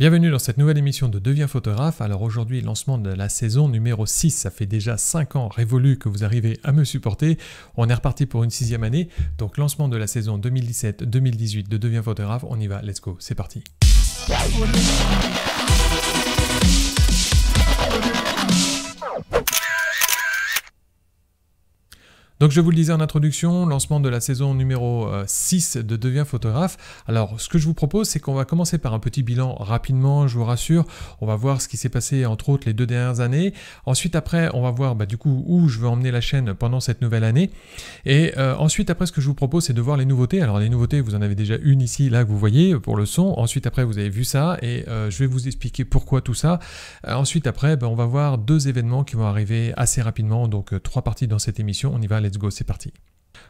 Bienvenue dans cette nouvelle émission de Deviens photographe. Alors aujourd'hui, lancement de la saison numéro 6. Ça fait déjà 5 ans révolus que vous arrivez à me supporter. On est reparti pour une 6e année. Donc lancement de la saison 2017-2018 de Deviens photographe. On y va, let's go, c'est parti. Donc je vous le disais en introduction, lancement de la saison numéro 6 de Deviens photographe. Alors ce que je vous propose, c'est qu'on va commencer par un petit bilan rapidement, je vous rassure. On va voir ce qui s'est passé entre autres les 2 dernières années. Ensuite après, on va voir du coup où je veux emmener la chaîne pendant cette nouvelle année. Et ensuite après, ce que je vous propose, c'est de voir les nouveautés. Alors les nouveautés, vous en avez déjà une ici, là que vous voyez pour le son. Ensuite après, vous avez vu ça et je vais vous expliquer pourquoi tout ça. Ensuite après, on va voir 2 événements qui vont arriver assez rapidement. Donc 3 parties dans cette émission. On y va, let's go, c'est parti.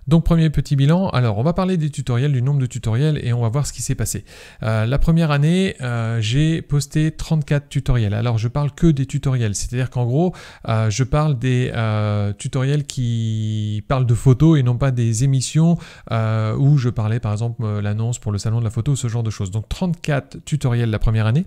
Donc premier petit bilan, alors on va parler des tutoriels, du nombre de tutoriels et on va voir ce qui s'est passé. La première année, j'ai posté 34 tutoriels. Alors je parle que des tutoriels, c'est-à-dire qu'en gros, je parle des tutoriels qui parlent de photos et non pas des émissions où je parlais par exemple l'annonce pour le salon de la photo, ce genre de choses. Donc 34 tutoriels la première année,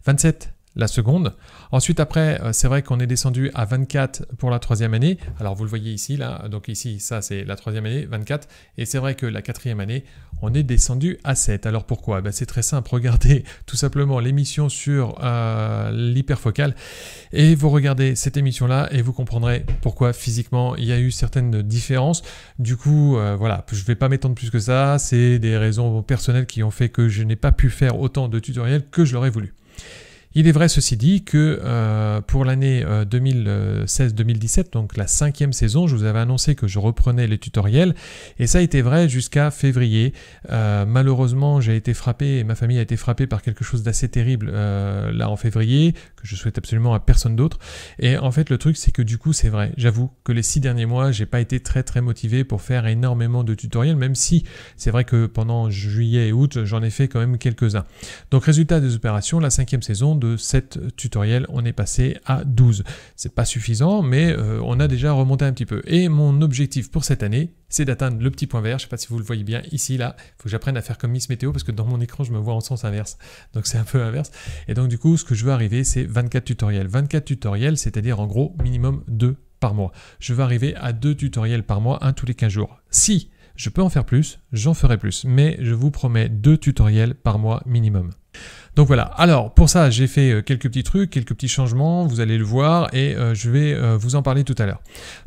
27 la seconde. Ensuite après, c'est vrai qu'on est descendu à 24 pour la 3e année. Alors vous le voyez ici, là, donc ici, ça c'est la 3e année, 24. Et c'est vrai que la 4e année, on est descendu à 7. Alors pourquoi? C'est très simple, regardez tout simplement l'émission sur l'hyperfocale et vous regardez cette émission-là et vous comprendrez pourquoi physiquement il y a eu certaines différences. Du coup, voilà, je ne vais pas m'étendre plus que ça. C'est des raisons personnelles qui ont fait que je n'ai pas pu faire autant de tutoriels que je l'aurais voulu. Il est vrai, ceci dit, que pour l'année 2016-2017, donc la 5e saison, je vous avais annoncé que je reprenais les tutoriels et ça a été vrai jusqu'à février. Malheureusement, j'ai été frappé et ma famille a été frappée par quelque chose d'assez terrible là en février, que je souhaite absolument à personne d'autre. Et en fait, le truc, c'est que du coup, c'est vrai, j'avoue que les 6 derniers mois, j'ai pas été très motivé pour faire énormément de tutoriels, même si c'est vrai que pendant juillet et août, j'en ai fait quand même quelques-uns. Donc résultat des opérations, la 5e saison, de 7 tutoriels, on est passé à 12. C'est pas suffisant, mais on a déjà remonté un petit peu. Et mon objectif pour cette année, c'est d'atteindre le petit point vert. Je sais pas si vous le voyez bien ici, là. Il faut que j'apprenne à faire comme Miss Météo parce que dans mon écran, je me vois en sens inverse. Donc c'est un peu inverse. Et donc du coup, ce que je veux arriver, c'est 24 tutoriels. 24 tutoriels, c'est-à-dire en gros, minimum 2 par mois. Je veux arriver à 2 tutoriels par mois, un tous les 15 jours. Si je peux en faire plus, j'en ferai plus. Mais je vous promets 2 tutoriels par mois minimum. Donc voilà, alors pour ça j'ai fait quelques petits trucs, quelques petits changements, vous allez le voir et je vais vous en parler tout à l'heure.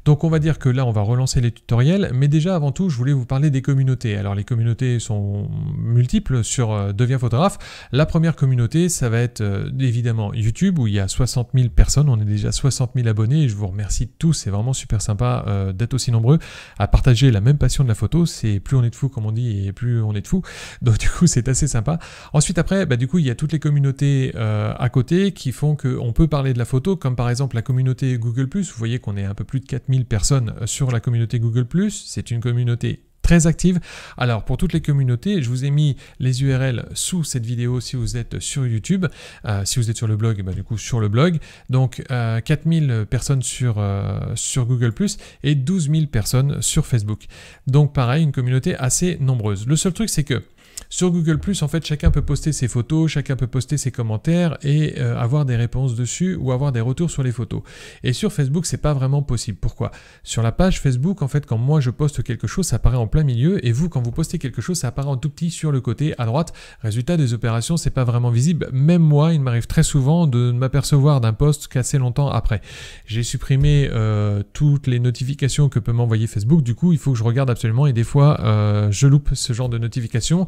Donc on va dire que là on va relancer les tutoriels, mais déjà avant tout je voulais vous parler des communautés. Alors les communautés sont multiples sur Deviens photographe. La première communauté ça va être évidemment YouTube où il y a 60 000 personnes, on est déjà 60 000 abonnés et je vous remercie tous, c'est vraiment super sympa d'être aussi nombreux à partager la même passion de la photo, c'est plus on est de fous comme on dit et plus on est de fous, donc du coup c'est assez sympa. Ensuite après, du coup il y a toutes les communautés à côté qui font qu'on peut parler de la photo, comme par exemple la communauté Google+. Vous voyez qu'on est un peu plus de 4000 personnes sur la communauté Google+. C'est une communauté très active. Alors pour toutes les communautés, je vous ai mis les URL sous cette vidéo si vous êtes sur YouTube. Si vous êtes sur le blog, du coup sur le blog. Donc 4000 personnes sur Google+, et 12 000 personnes sur Facebook. Donc pareil, une communauté assez nombreuse. Le seul truc c'est que sur Google+, en fait, chacun peut poster ses photos, chacun peut poster ses commentaires et avoir des réponses dessus ou avoir des retours sur les photos. Et sur Facebook, c'est pas vraiment possible. Pourquoi? Sur la page Facebook, en fait, quand moi je poste quelque chose, ça apparaît en plein milieu et vous, quand vous postez quelque chose, ça apparaît en tout petit sur le côté à droite. Résultat des opérations, c'est pas vraiment visible. Même moi, il m'arrive très souvent de m'apercevoir d'un post qu'assez longtemps après. J'ai supprimé toutes les notifications que peut m'envoyer Facebook. Du coup, il faut que je regarde absolument et des fois, je loupe ce genre de notifications.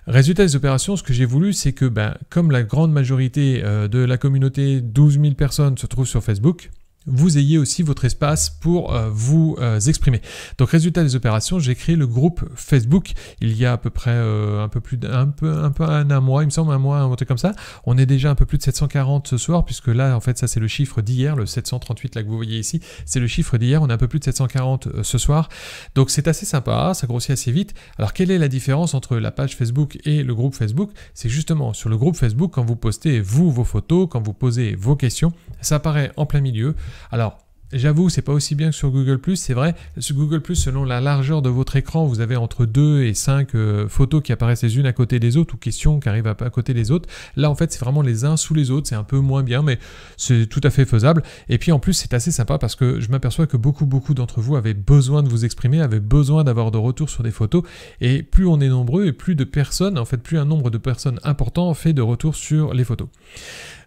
Résultat des opérations, ce que j'ai voulu, c'est que comme la grande majorité de la communauté, 12 000 personnes se trouvent sur Facebook, vous ayez aussi votre espace pour vous exprimer. Donc résultat des opérations, j'ai créé le groupe Facebook il y a à peu près un peu un mois, il me semble un mois, un truc comme ça. On est déjà un peu plus de 740 ce soir, puisque là en fait ça c'est le chiffre d'hier, le 738 là que vous voyez ici, c'est le chiffre d'hier, on est un peu plus de 740 ce soir. Donc c'est assez sympa, ça grossit assez vite. Alors quelle est la différence entre la page Facebook et le groupe Facebook? C'est justement sur le groupe Facebook, quand vous postez vos photos, quand vous posez vos questions, ça apparaît en plein milieu. Alors, J'avoue, c'est pas aussi bien que sur Google+, c'est vrai. Sur Google+, selon la largeur de votre écran, vous avez entre 2 et 5 photos qui apparaissent les unes à côté des autres ou questions qui arrivent à côté des autres. Là, en fait, c'est vraiment les uns sous les autres. C'est un peu moins bien, mais c'est tout à fait faisable. Et puis, en plus, c'est assez sympa parce que je m'aperçois que beaucoup d'entre vous avaient besoin de vous exprimer, avaient besoin d'avoir de retours sur des photos. Et plus on est nombreux et plus de personnes, en fait, plus un nombre de personnes important fait de retours sur les photos.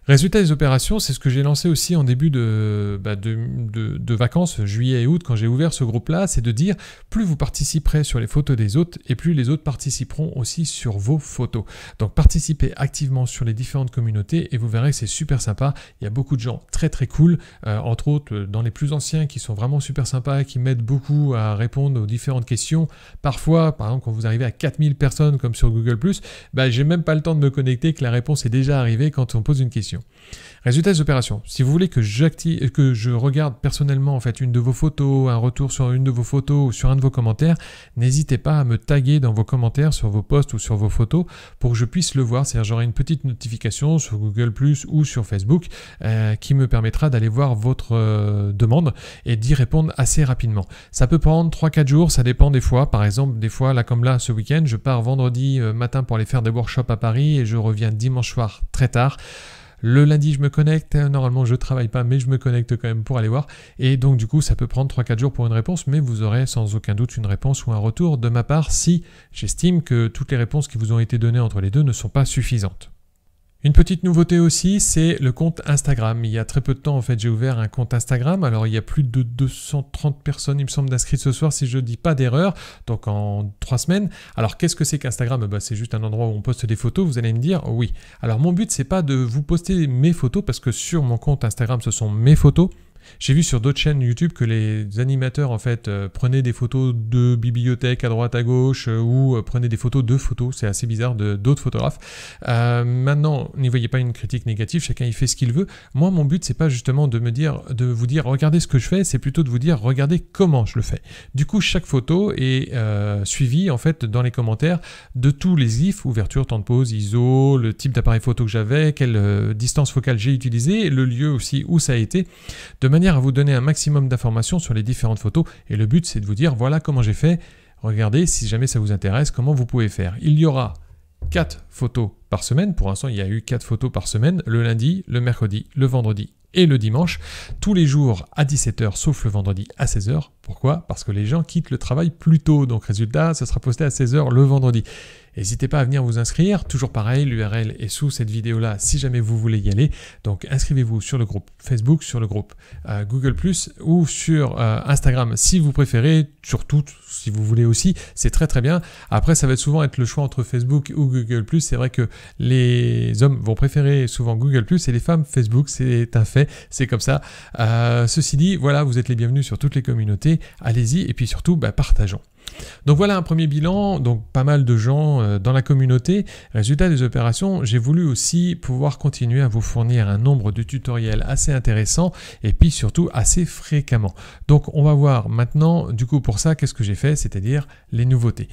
Résultat des opérations, c'est ce que j'ai lancé aussi en début de vacances, juillet et août, quand j'ai ouvert ce groupe-là, c'est de dire plus vous participerez sur les photos des autres et plus les autres participeront aussi sur vos photos. Donc participez activement sur les différentes communautés et vous verrez que c'est super sympa. Il y a beaucoup de gens très cool, entre autres dans les plus anciens qui sont vraiment super sympas, qui m'aident beaucoup à répondre aux différentes questions. Parfois, par exemple, quand vous arrivez à 4000 personnes comme sur Google+, j'ai même pas le temps de me connecter que la réponse est déjà arrivée quand on pose une question. Résultat des opérations. Si vous voulez que je regarde personnellement en fait une de vos photos, un retour sur une de vos photos ou sur un de vos commentaires, n'hésitez pas à me taguer dans vos commentaires sur vos posts ou sur vos photos pour que je puisse le voir. C'est-à-dire j'aurai une petite notification sur Google+ ou sur Facebook qui me permettra d'aller voir votre demande et d'y répondre assez rapidement. Ça peut prendre 3-4 jours, ça dépend des fois. Par exemple, des fois, là comme là ce week-end, je pars vendredi matin pour aller faire des workshops à Paris et je reviens dimanche soir très tard. Le lundi, je me connecte. Normalement, je ne travaille pas, mais je me connecte quand même pour aller voir. Et donc, du coup, ça peut prendre 3-4 jours pour une réponse, mais vous aurez sans aucun doute une réponse ou un retour de ma part si j'estime que toutes les réponses qui vous ont été données entre les deux ne sont pas suffisantes. Une petite nouveauté aussi, c'est le compte Instagram. Il y a très peu de temps, en fait, j'ai ouvert un compte Instagram. Alors, il y a plus de 230 personnes, il me semble, d'inscrites ce soir, si je ne dis pas d'erreur, donc en 3 semaines. Alors, qu'est-ce que c'est qu'Instagram ? C'est juste un endroit où on poste des photos, vous allez me dire oui. Alors, mon but, c'est pas de vous poster mes photos, parce que sur mon compte Instagram, ce sont mes photos. J'ai vu sur d'autres chaînes YouTube que les animateurs en fait prenaient des photos de bibliothèques à droite à gauche ou prenaient des photos de photos, c'est assez bizarre, d'autres photographes. Maintenant, n'y voyez pas une critique négative, chacun y fait ce qu'il veut. Moi, mon but, c'est pas justement de vous dire regardez ce que je fais, c'est plutôt de vous dire regardez comment je le fais. Du coup, chaque photo est suivie en fait dans les commentaires de tous les ifs, ouverture, temps de pause, ISO, le type d'appareil photo que j'avais, quelle distance focale j'ai utilisé, le lieu aussi où ça a été, de manière à vous donner un maximum d'informations sur les différentes photos. Et le but, c'est de vous dire, voilà comment j'ai fait. Regardez, si jamais ça vous intéresse, comment vous pouvez faire. Il y aura 4 photos par semaine. Pour l'instant, il y a eu 4 photos par semaine, le lundi, le mercredi, le vendredi et le dimanche, tous les jours à 17h, sauf le vendredi à 16h. Pourquoi ? Parce que les gens quittent le travail plus tôt. Donc résultat, ça sera posté à 16h le vendredi. N'hésitez pas à venir vous inscrire. Toujours pareil, l'URL est sous cette vidéo-là si jamais vous voulez y aller. Donc inscrivez-vous sur le groupe Facebook, sur le groupe Google+, ou sur Instagram si vous préférez, sur toutes si vous voulez aussi. C'est très bien. Après, ça va souvent être le choix entre Facebook ou Google+. C'est vrai que les hommes vont préférer souvent Google+, et les femmes Facebook, c'est un fait. C'est comme ça. Ceci dit, voilà, vous êtes les bienvenus sur toutes les communautés. Allez-y et puis surtout, partageons. Donc voilà un premier bilan, donc pas mal de gens dans la communauté. Résultat des opérations, j'ai voulu aussi pouvoir continuer à vous fournir un nombre de tutoriels assez intéressants et puis surtout assez fréquemment. Donc on va voir maintenant, du coup pour ça, qu'est-ce que j'ai fait, c'est-à-dire les nouveautés.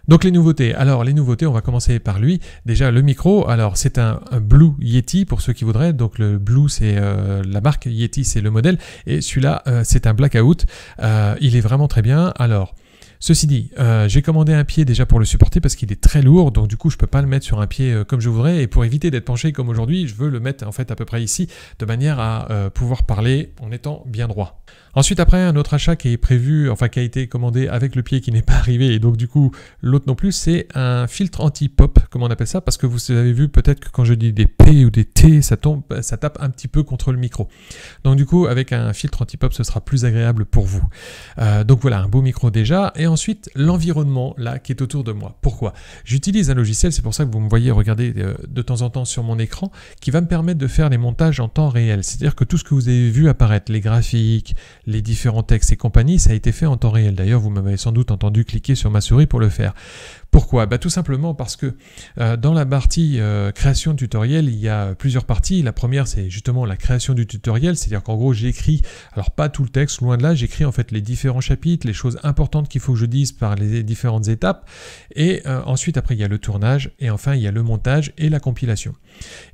Donc les nouveautés, on va commencer par lui. Déjà le micro, alors c'est un Blue Yeti pour ceux qui voudraient, donc le Blue c'est la marque, Yeti c'est le modèle, et celui-là c'est un Blackout, il est vraiment très bien. Alors ceci dit, j'ai commandé un pied déjà pour le supporter parce qu'il est très lourd, donc du coup je peux pas le mettre sur un pied comme je voudrais, et pour éviter d'être penché comme aujourd'hui, je veux le mettre en fait à peu près ici, de manière à pouvoir parler en étant bien droit. Ensuite après, un autre achat qui est prévu, enfin qui a été commandé avec le pied qui n'est pas arrivé, et donc du coup l'autre non plus, c'est un filtre anti-pop, comme on appelle ça, parce que vous avez vu peut-être que quand je dis des P ou des T, ça tape un petit peu contre le micro. Donc du coup avec un filtre anti-pop, ce sera plus agréable pour vous. Donc voilà, un beau micro déjà, et ensuite l'environnement là qui est autour de moi. Pourquoi ? J'utilise un logiciel, c'est pour ça que vous me voyez regarder de temps en temps sur mon écran, qui va me permettre de faire les montages en temps réel. C'est-à-dire que tout ce que vous avez vu apparaître, les graphiques, les différents textes et compagnie, ça a été fait en temps réel. D'ailleurs, vous m'avez sans doute entendu cliquer sur ma souris pour le faire. Pourquoi? Tout simplement parce que dans la partie création de tutoriel, il y a plusieurs parties. La première, c'est justement la création du tutoriel, c'est-à-dire qu'en gros, j'écris, alors pas tout le texte, loin de là, j'écris en fait les différents chapitres, les choses importantes qu'il faut que je dise par les différentes étapes, et ensuite, après, il y a le tournage, et enfin, il y a le montage et la compilation.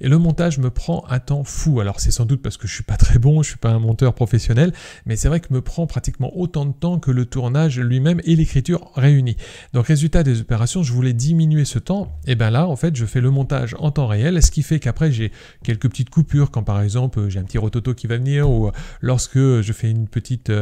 Et le montage me prend un temps fou. Alors, c'est sans doute parce que je suis pas très bon, je suis pas un monteur professionnel, mais c'est vrai que me prend pratiquement autant de temps que le tournage lui-même et l'écriture réunis. Donc, résultat des opérations, je voulais diminuer ce temps, et bien là en fait je fais le montage en temps réel, ce qui fait qu'après j'ai quelques petites coupures quand par exemple j'ai un petit rototo qui va venir, ou lorsque je fais une petite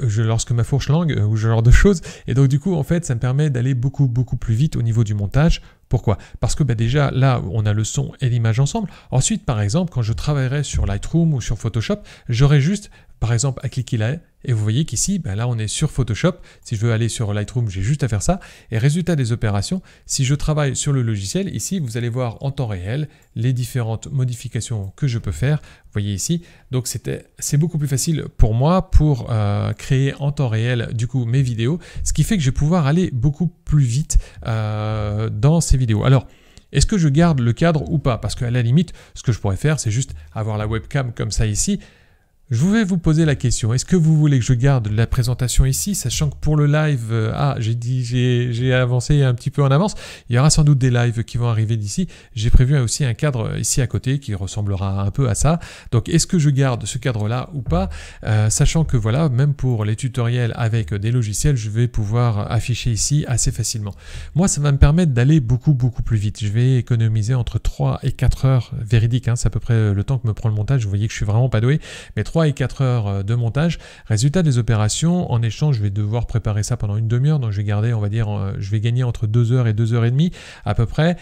lorsque ma fourche langue, ou ce genre de choses, et donc du coup en fait ça me permet d'aller beaucoup plus vite au niveau du montage. Pourquoi? Parce que déjà là on a le son et l'image ensemble. Ensuite par exemple quand je travaillerai sur Lightroom ou sur Photoshop, j'aurai juste par exemple à cliquer là, et vous voyez qu'ici, là on est sur Photoshop. Si je veux aller sur Lightroom, j'ai juste à faire ça. Et résultat des opérations, si je travaille sur le logiciel, ici vous allez voir en temps réel les différentes modifications que je peux faire. Vous voyez ici, donc c'est beaucoup plus facile pour moi pour créer en temps réel du coup mes vidéos, ce qui fait que je vais pouvoir aller beaucoup plus vite dans ces vidéos. Alors, est-ce que je garde le cadre ou pas? Parce qu'à la limite, ce que je pourrais faire, c'est juste avoir la webcam comme ça ici. Je vais vous poser la question, est-ce que vous voulez que je garde la présentation ici, sachant que pour le live, j'ai avancé un petit peu en avance, il y aura sans doute des lives qui vont arriver d'ici, j'ai prévu aussi un cadre ici à côté qui ressemblera un peu à ça, donc est-ce que je garde ce cadre-là ou pas, sachant que voilà, même pour les tutoriels avec des logiciels, je vais pouvoir afficher ici assez facilement. Moi, ça va me permettre d'aller beaucoup plus vite, je vais économiser entre 3 et 4 heures véridiques, c'est à peu près le temps que me prend le montage, vous voyez que je suis vraiment pas doué, mais 3 et 4 heures de montage. Résultat des opérations, en échange, je vais devoir préparer ça pendant une demi-heure, donc je vais garder, on va dire, je vais gagner entre 2 heures et 2 heures et demie à peu près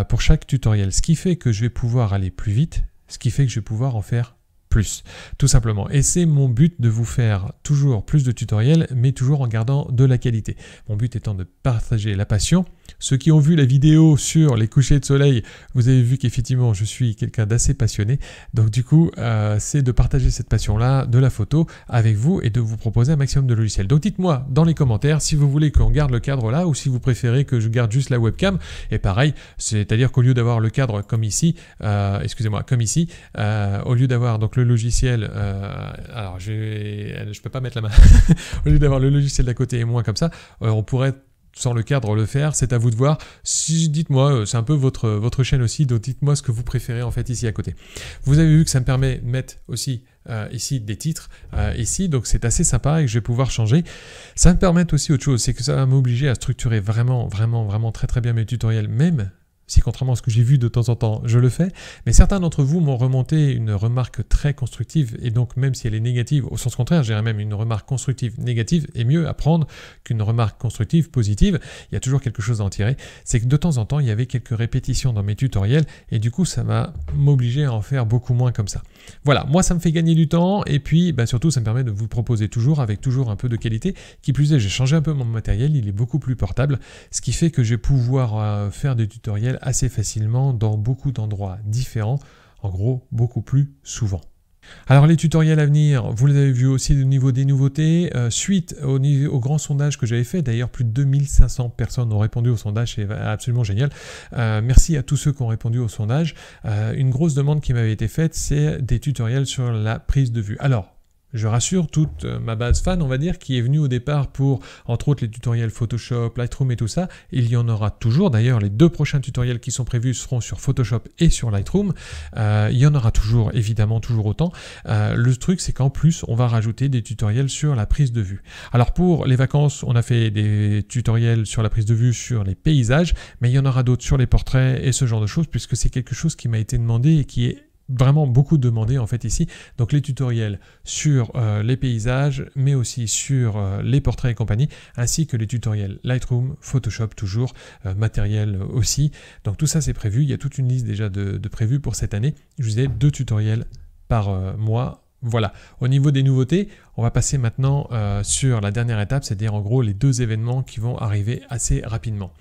pour chaque tutoriel. Ce qui fait que je vais pouvoir aller plus vite, ce qui fait que je vais pouvoir en faire plus, tout simplement. Et c'est mon but de vous faire toujours plus de tutoriels, mais toujours en gardant de la qualité. Mon but étant de partager la passion. Ceux qui ont vu la vidéo sur les couchers de soleil, vous avez vu qu'effectivement, je suis quelqu'un d'assez passionné. Donc du coup, c'est de partager cette passion-là de la photo avec vous et de vous proposer un maximum de logiciels. Donc dites-moi dans les commentaires si vous voulez qu'on garde le cadre là ou si vous préférez que je garde juste la webcam. Et pareil, c'est-à-dire qu'au lieu d'avoir le cadre comme ici, comme ici, au lieu d'avoir donc le logiciel, alors je peux pas mettre la main, au lieu d'avoir le logiciel d'à côté et moi comme ça, on pourrait sans le cadre le faire, c'est à vous de voir. Si, dites-moi, c'est un peu votre chaîne aussi, donc dites-moi ce que vous préférez en fait ici à côté. Vous avez vu que ça me permet de mettre aussi ici des titres ici, donc c'est assez sympa et je vais pouvoir changer. Ça me permet aussi autre chose, c'est que ça va m'obliger à structurer vraiment très bien mes tutoriels, même si contrairement à ce que j'ai vu de temps en temps, je le fais, mais certains d'entre vous m'ont remonté une remarque très constructive, et donc même si elle est négative, au sens contraire, j'irais même une remarque constructive négative est mieux à prendre qu'une remarque constructive positive, il y a toujours quelque chose à en tirer, c'est que de temps en temps, il y avait quelques répétitions dans mes tutoriels, et du coup, ça va m'obliger à en faire beaucoup moins comme ça. Voilà, moi ça me fait gagner du temps, et puis surtout, ça me permet de vous proposer toujours, avec toujours un peu de qualité, qui plus est, j'ai changé un peu mon matériel, il est beaucoup plus portable, ce qui fait que je vais pouvoir faire des tutoriels assez facilement dans beaucoup d'endroits différents, en gros beaucoup plus souvent. Alors les tutoriels à venir, vous les avez vus aussi au niveau des nouveautés, suite au grand sondage que j'avais fait, d'ailleurs plus de 2500 personnes ont répondu au sondage, c'est absolument génial, merci à tous ceux qui ont répondu au sondage. Une grosse demande qui m'avait été faite, c'est des tutoriels sur la prise de vue. Alors, je rassure toute ma base fan, on va dire, qui est venue au départ pour, entre autres, les tutoriels Photoshop, Lightroom et tout ça. Il y en aura toujours. D'ailleurs, les 2 prochains tutoriels qui sont prévus seront sur Photoshop et sur Lightroom. Il y en aura toujours, évidemment, toujours autant. Le truc, c'est qu'en plus, on va rajouter des tutoriels sur la prise de vue. Alors, pour les vacances, on a fait des tutoriels sur la prise de vue sur les paysages, mais il y en aura d'autres sur les portraits et ce genre de choses, puisque c'est quelque chose qui m'a été demandé et qui est vraiment beaucoup demandé en fait ici, donc les tutoriels sur les paysages, mais aussi sur les portraits et compagnie, ainsi que les tutoriels Lightroom, Photoshop toujours, matériel aussi, donc tout ça c'est prévu, il y a toute une liste déjà de prévus pour cette année, je vous disais 2 tutoriels par mois. Voilà, au niveau des nouveautés, on va passer maintenant sur la dernière étape, c'est-à-dire en gros les 2 événements qui vont arriver assez rapidement.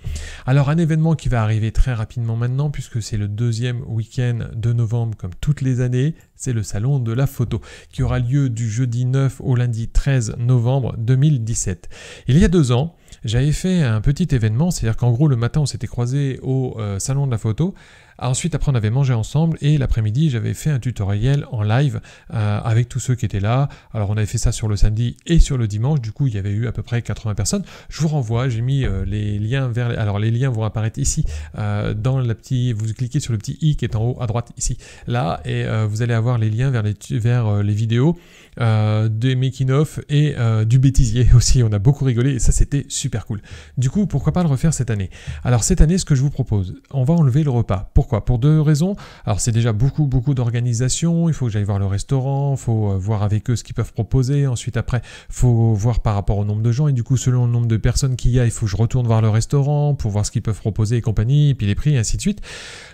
Alors un événement qui va arriver très rapidement maintenant, puisque c'est le 2e week-end de novembre comme toutes les années, c'est le salon de la photo, qui aura lieu du jeudi 9 au lundi 13 novembre 2017. Il y a 2 ans, j'avais fait un petit événement, c'est-à-dire qu'en gros le matin on s'était croisés au salon de la photo. Ensuite, après, on avait mangé ensemble et l'après-midi, j'avais fait un tutoriel en live avec tous ceux qui étaient là. Alors, on avait fait ça sur le samedi et sur le dimanche. Du coup, il y avait eu à peu près 80 personnes. Je vous renvoie, j'ai mis les liens vers... Alors, les liens vont apparaître ici dans la petite... Vous cliquez sur le petit i qui est en haut à droite ici, là, et vous allez avoir les liens vers les vidéos des making-of et du bêtisier aussi. On a beaucoup rigolé et ça, c'était super cool. Du coup, pourquoi pas le refaire cette année? Alors, cette année, ce que je vous propose, on va enlever le repas. Pourquoi? Pour deux raisons. Alors c'est déjà beaucoup d'organisation, il faut que j'aille voir le restaurant, il faut voir avec eux ce qu'ils peuvent proposer, ensuite après il faut voir par rapport au nombre de gens et du coup selon le nombre de personnes qu'il y a, il faut que je retourne voir le restaurant pour voir ce qu'ils peuvent proposer et compagnie, et puis les prix et ainsi de suite.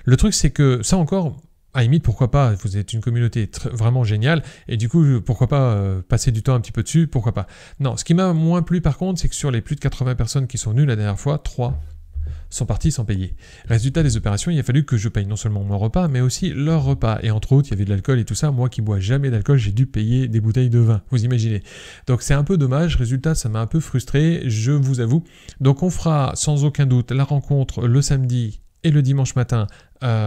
Le truc c'est que ça encore, à la limite, pourquoi pas, vous êtes une communauté vraiment géniale, et du coup, pourquoi pas passer du temps un petit peu dessus, pourquoi pas. Non, ce qui m'a moins plu par contre, c'est que sur les plus de 80 personnes qui sont venues la dernière fois, 3 sont partis sans payer. Résultat des opérations, il a fallu que je paye non seulement mon repas, mais aussi leur repas. Et entre autres, il y avait de l'alcool et tout ça. Moi qui bois jamais d'alcool, j'ai dû payer des bouteilles de vin. Vous imaginez. Donc c'est un peu dommage. Résultat, ça m'a un peu frustré, je vous avoue. Donc on fera sans aucun doute la rencontre le samedi et le dimanche matin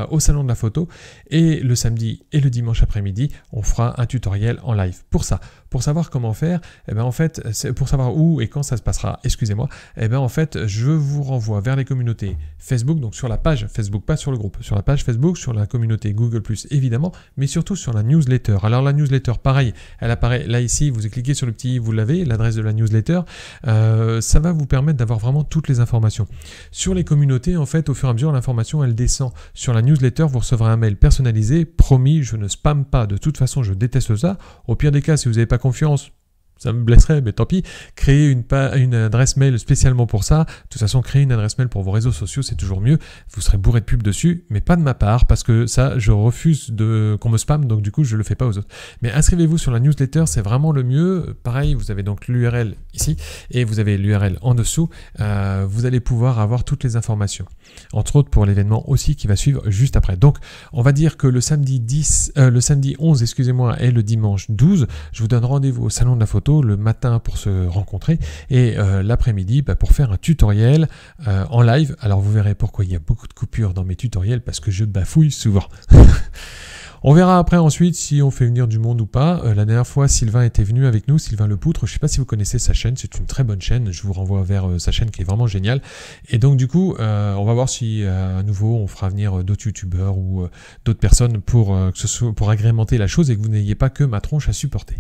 au salon de la photo, et le samedi et le dimanche après-midi on fera un tutoriel en live. Pour ça, pour savoir comment faire, et ben en fait, pour savoir où et quand ça se passera, excusez-moi, et ben en fait je vous renvoie vers les communautés Facebook, donc sur la page Facebook, pas sur le groupe, sur la page Facebook, sur la communauté Google+, évidemment, mais surtout sur la newsletter. Alors la newsletter, pareil, elle apparaît là ici, vous cliquez sur le petit, vous l'avez, l'adresse de la newsletter, ça va vous permettre d'avoir vraiment toutes les informations. Sur les communautés, en fait, au fur et à mesure, l'information elle descend. Sur la newsletter, vous recevrez un mail personnalisé. Promis, je ne spamme pas. De toute façon, je déteste ça. Au pire des cas, si vous n'avez pas confiance, ça me blesserait, mais tant pis. Créez une adresse mail spécialement pour ça. De toute façon, créer une adresse mail pour vos réseaux sociaux, c'est toujours mieux. Vous serez bourré de pubs dessus, mais pas de ma part, parce que ça, je refuse qu'on me spamme, donc du coup, je ne le fais pas aux autres. Mais inscrivez-vous sur la newsletter, c'est vraiment le mieux. Pareil, vous avez donc l'URL ici, et vous avez l'URL en dessous. Vous allez pouvoir avoir toutes les informations. Entre autres, pour l'événement aussi qui va suivre juste après. Donc, on va dire que le samedi 11, excusez-moi, et le dimanche 12, je vous donne rendez-vous au salon de la photo le matin pour se rencontrer et l'après-midi pour faire un tutoriel en live. Alors vous verrez pourquoi il y a beaucoup de coupures dans mes tutoriels, parce que je bafouille souvent. On verra après ensuite si on fait venir du monde ou pas. La dernière fois, Sylvain était venu avec nous, Sylvain Lepoutre. Je ne sais pas si vous connaissez sa chaîne, c'est une très bonne chaîne. Je vous renvoie vers sa chaîne qui est vraiment géniale. Et donc du coup, on va voir si à nouveau on fera venir d'autres youtubeurs ou d'autres personnes pour agrémenter la chose et que vous n'ayez pas que ma tronche à supporter.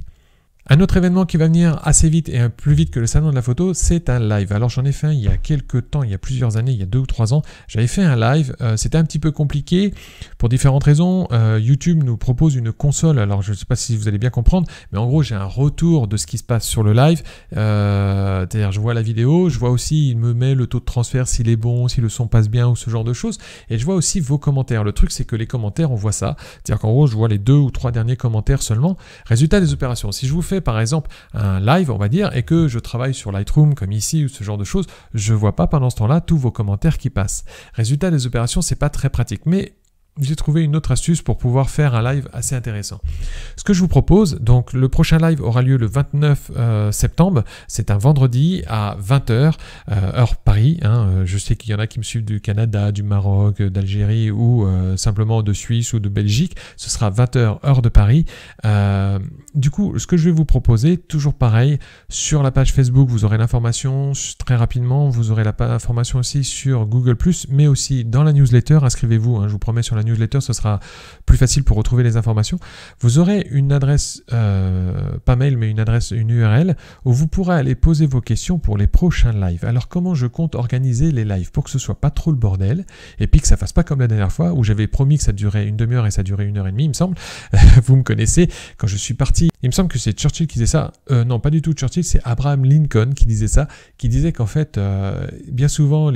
Un autre événement qui va venir assez vite et plus vite que le salon de la photo, c'est un live. Alors j'en ai fait un il y a quelques temps, il y a plusieurs années, il y a 2 ou 3 ans. J'avais fait un live, c'était un petit peu compliqué pour différentes raisons. YouTube nous propose une console, alors je ne sais pas si vous allez bien comprendre, mais en gros j'ai un retour de ce qui se passe sur le live. C'est-à-dire je vois la vidéo, je vois aussi, il me met le taux de transfert, s'il est bon, si le son passe bien ou ce genre de choses. Et je vois aussi vos commentaires. Le truc c'est que les commentaires, on voit ça. C'est-à-dire qu'en gros je vois les 2 ou 3 derniers commentaires seulement. Résultat des opérations. Si je vous fais par exemple un live, on va dire, et que je travaille sur Lightroom comme ici ou ce genre de choses, je vois pas pendant ce temps-là tous vos commentaires qui passent. Résultat des opérations, c'est pas très pratique, mais j'ai trouvé une autre astuce pour pouvoir faire un live assez intéressant. Ce que je vous propose, donc le prochain live aura lieu le 29 septembre, c'est un vendredi à 20h, heure Paris. Je sais qu'il y en a qui me suivent du Canada, du Maroc, d'Algérie ou simplement de Suisse ou de Belgique. Ce sera 20h, heure de Paris. Du coup, ce que je vais vous proposer, toujours pareil, sur la page Facebook, vous aurez l'information très rapidement. Vous aurez l'information aussi sur Google+, mais aussi dans la newsletter. Inscrivez-vous, je vous promets, sur la newsletter, ce sera plus facile pour retrouver les informations. Vous aurez une adresse, pas mail, mais une URL, où vous pourrez aller poser vos questions pour les prochains lives. Alors, comment je compte organiser les lives pour que ce soit pas trop le bordel, et puis que ça fasse pas comme la dernière fois, où j'avais promis que ça durait une demi-heure et ça durait 1h30, il me semble. Vous me connaissez, quand je suis parti, il me semble que c'est Churchill qui disait ça. Non, pas du tout Churchill, c'est Abraham Lincoln qui disait ça, qui disait qu'en fait, bien souvent,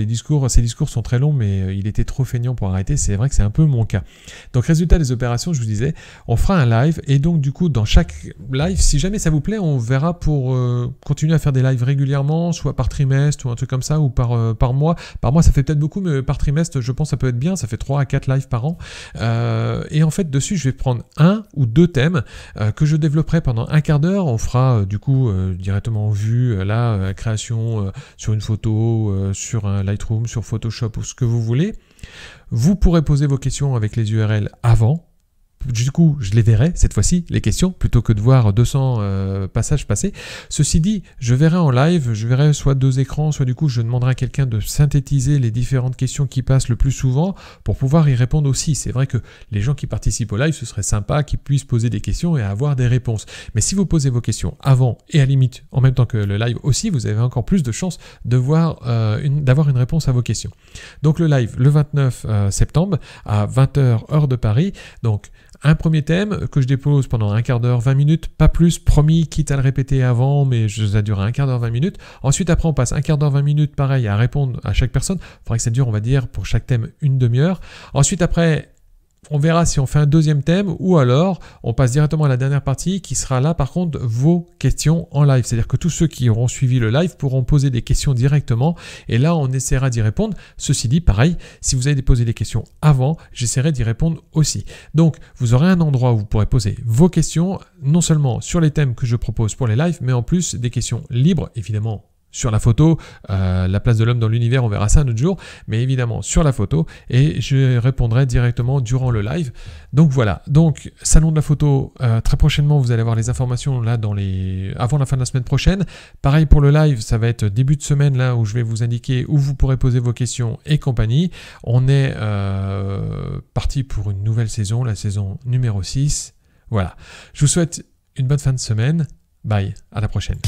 ces discours sont très longs, mais il était trop feignant pour arrêter. C'est vrai que c'est un peu mon cas. Donc résultat des opérations, je vous disais, on fera un live et donc du coup dans chaque live, si jamais ça vous plaît, on verra pour continuer à faire des lives régulièrement, soit par trimestre ou un truc comme ça, ou par mois. Par mois ça fait peut-être beaucoup, mais par trimestre je pense que ça peut être bien, ça fait 3 à 4 lives par an. Et en fait dessus je vais prendre 1 ou 2 thèmes que je développerai pendant un quart d'heure. On fera du coup directement en vue, création sur une photo, sur un Lightroom, sur Photoshop ou ce que vous voulez. Vous pourrez poser vos questions avec les URL avant. Du coup, je les verrai cette fois-ci, les questions, plutôt que de voir 200 passages passer. Ceci dit, je verrai en live, je verrai soit 2 écrans, soit du coup, je demanderai à quelqu'un de synthétiser les différentes questions qui passent le plus souvent pour pouvoir y répondre aussi. C'est vrai que les gens qui participent au live, ce serait sympa qu'ils puissent poser des questions et avoir des réponses. Mais si vous posez vos questions avant et à limite, en même temps que le live aussi, vous avez encore plus de chances d'avoir une réponse à vos questions. Donc le live, le 29 septembre, à 20h, heure de Paris. Donc, un premier thème que je dépose pendant un quart d'heure, 20 minutes, pas plus, promis, quitte à le répéter avant, mais ça dure un quart d'heure, 20 minutes. Ensuite, après, on passe un quart d'heure, 20 minutes, pareil, à répondre à chaque personne. Il faudrait que ça dure, on va dire, pour chaque thème, une demi-heure. Ensuite, après, on verra si on fait un deuxième thème ou alors on passe directement à la dernière partie qui sera là par contre vos questions en live. C'est-à-dire que tous ceux qui auront suivi le live pourront poser des questions directement et là on essaiera d'y répondre. Ceci dit, pareil, si vous avez posé des questions avant, j'essaierai d'y répondre aussi. Donc vous aurez un endroit où vous pourrez poser vos questions, non seulement sur les thèmes que je propose pour les lives, mais en plus des questions libres, évidemment. Sur la photo, la place de l'homme dans l'univers, on verra ça un autre jour, mais évidemment sur la photo, et je répondrai directement durant le live. Donc voilà, donc salon de la photo, très prochainement vous allez avoir les informations là avant la fin de la semaine prochaine. Pareil pour le live, ça va être début de semaine là où je vais vous indiquer où vous pourrez poser vos questions et compagnie. On est parti pour une nouvelle saison, la saison numéro 6. Voilà, je vous souhaite une bonne fin de semaine. Bye, à la prochaine.